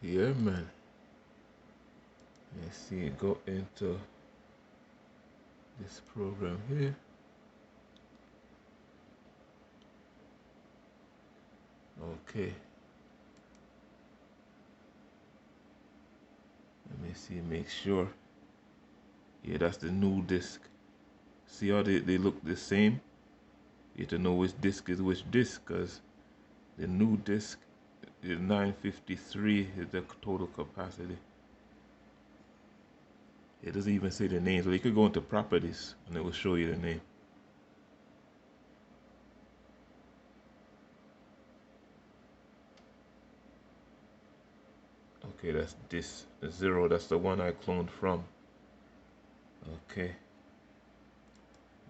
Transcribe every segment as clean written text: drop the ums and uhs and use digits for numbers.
Yeah, man. Let's see, go into this program here. Okay. Let me see, make sure. Yeah, that's the new disc. See how they look the same? You have to know which disc is which disc, because the new disc is 953 is the total capacity. It doesn't even say the name, so you could go into properties and it will show you the name. Okay, that's this 0, that's the one I cloned from. Okay.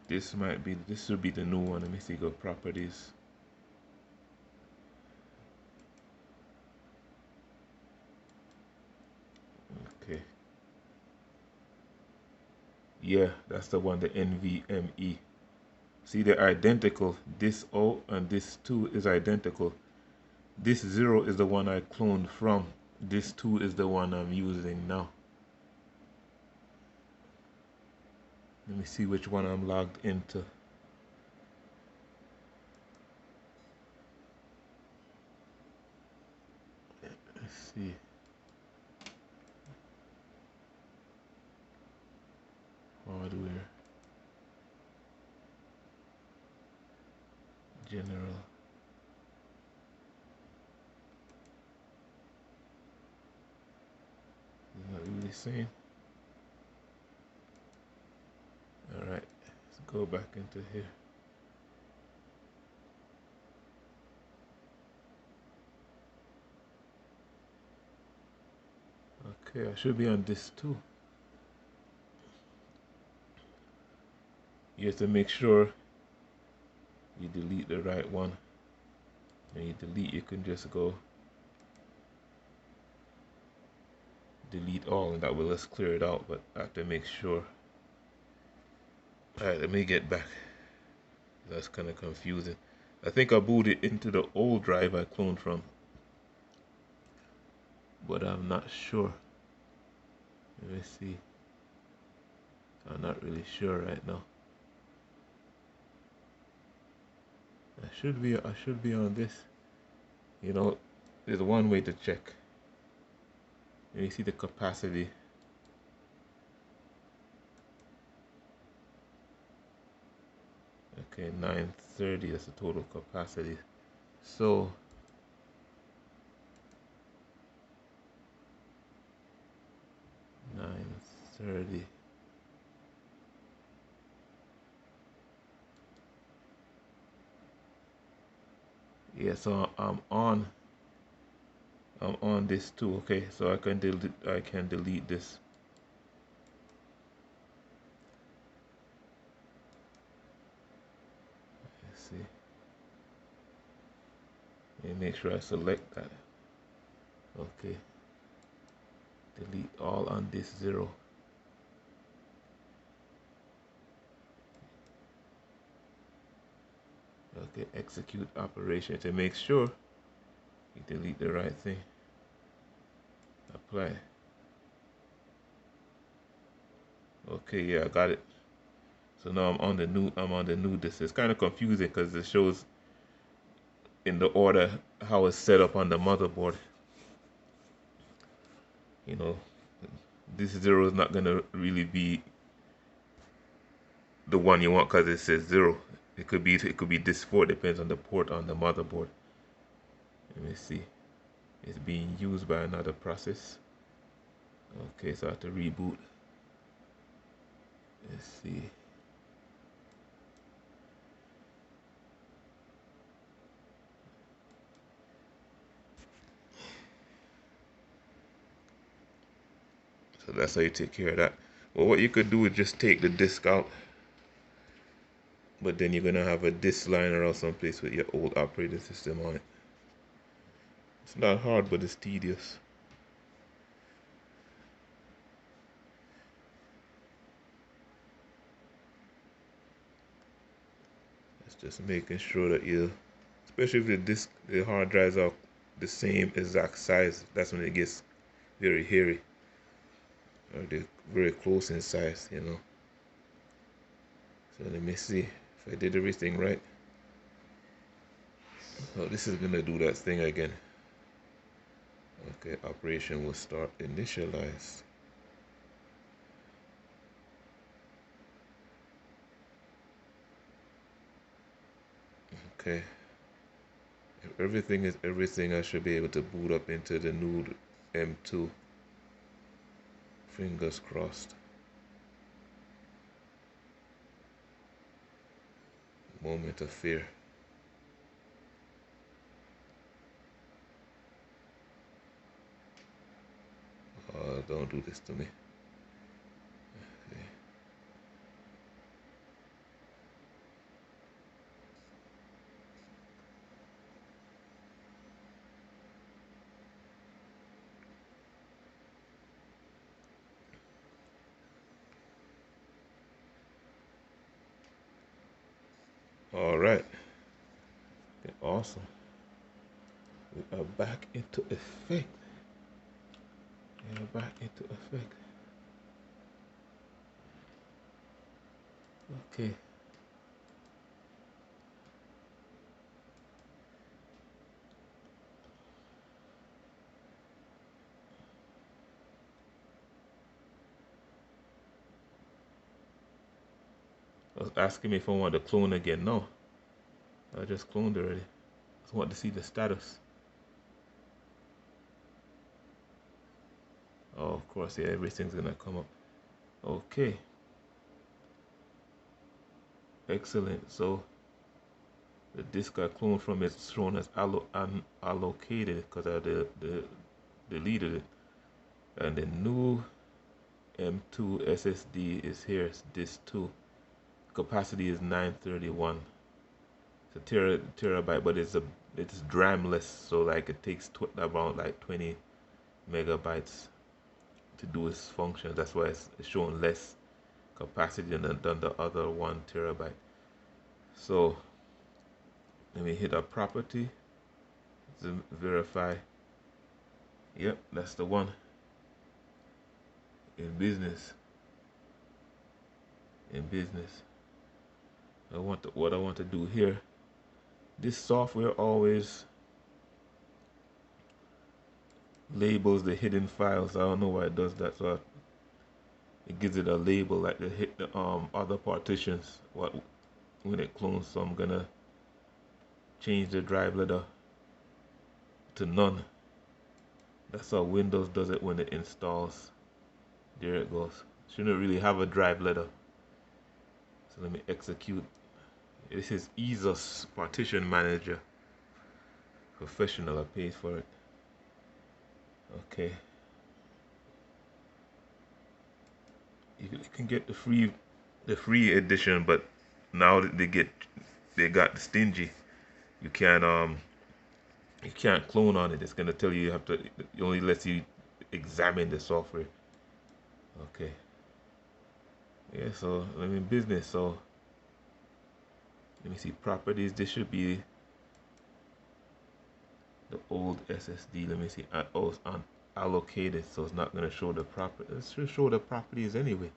This should be the new one. Let me see, go properties. Okay. Yeah, that's the one, the NVMe. See, they're identical. This O and this 2 is identical. This 0 is the one I cloned from. This 2 is the one I'm using now. Let me see which one I'm logged into. Let's see. Hardware. General. Is not really saying. Alright, let's go back into here. Okay, I should be on this too. You have to make sure you delete the right one. When you delete, you can just go delete all, and that will just clear it out, but I have to make sure. Alright, let me get back. That's kind of confusing. I think I booted into the old drive I cloned from, but I'm not sure. Let me see. I'm not really sure right now. I should be on this. You know, there's one way to check. And you see the capacity. Okay, 930, that's the total capacity. So 930. Yeah, so I'm on this too. Okay, so I can delete this. Let's see. And make sure I select that. Okay. Delete all on this 0. Okay, execute operation to make sure you delete the right thing. Apply. Okay, yeah, I got it. So now I'm on the new disk. It's kind of confusing because it shows in the order how it's set up on the motherboard. You know, this 0 is not gonna really be the one you want because it says 0. It could be this 4, depends on the port on the motherboard. Let me see. It's being used by another process. Okay, so I have to reboot. Let's see. So that's how you take care of that. Well, what you could do is just take the disk out, but then you're gonna have a disk liner or someplace with your old operating system on it. It's not hard, but it's tedious. It's just making sure that especially if the hard drives are the same exact size, that's when it gets very hairy, or they're very close in size, you know. So let me see if I did everything right. Oh, this is gonna do that thing again. Okay, operation will start initialized. Okay, if everything is everything, I should be able to boot up into the new M2. Fingers crossed. Moment of fear. Don't do this to me. Okay. All right. Okay, awesome. We are back into effect. We are back into effect. Okay. I was asking me if I want to clone again. No, I just cloned already. I just want to see the status. Oh, of course, yeah, everything's gonna come up. Okay, excellent. So the disk I cloned from is shown as unallocated because I deleted it, and the new M2 SSD is here. It's disk 2. Capacity is 931. It's a terabyte, but it's DRAM-less, so like it takes about like 20 megabytes to do its function. That's why it's showing less capacity than the other 1 terabyte. So let me hit a property to verify. Yep, that's the one. In business. In business. What I want to do here. This software always labels the hidden files. I don't know why it does that. So it gives it a label like the other partitions when it clones. So I'm gonna change the drive letter to none. That's how Windows does it when it installs. There it goes. Shouldn't really have a drive letter. So let me execute. This is EaseUS Partition Manager. Professional, I paid for it. Okay. You can get the free edition, but now that they got stingy. You can't clone on it. It's gonna tell you have to. It only lets you examine the software. Okay. Yeah. So I'm in business. So let me see properties. This should be the old SSD. Let me see. Oh, it's unallocated, so it's not gonna show the properties. It should show the properties anyway.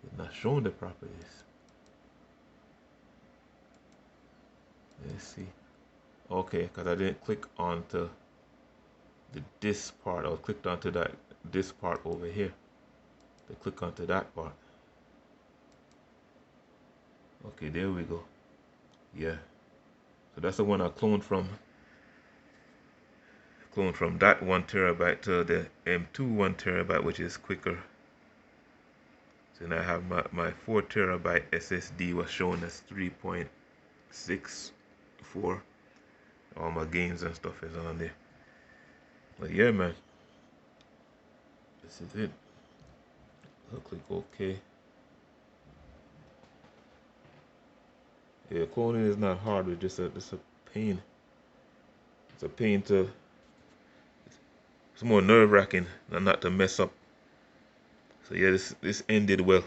It's not showing the properties. Let's see. Okay, because I didn't click onto the disk part. I clicked onto that disk part over here. To click onto that part. Okay, there we go. Yeah. So that's the one I cloned from. Cloned from that 1 terabyte to the M2 1 terabyte, which is quicker. So now I have my 4 terabyte SSD was shown as 3.64. All my games and stuff is on there. But yeah, man. This is it. I'll click OK. Yeah, cloning is not hard. It's just a pain. It's a pain to. It's more nerve-wracking and not to mess up. So yeah, this ended well.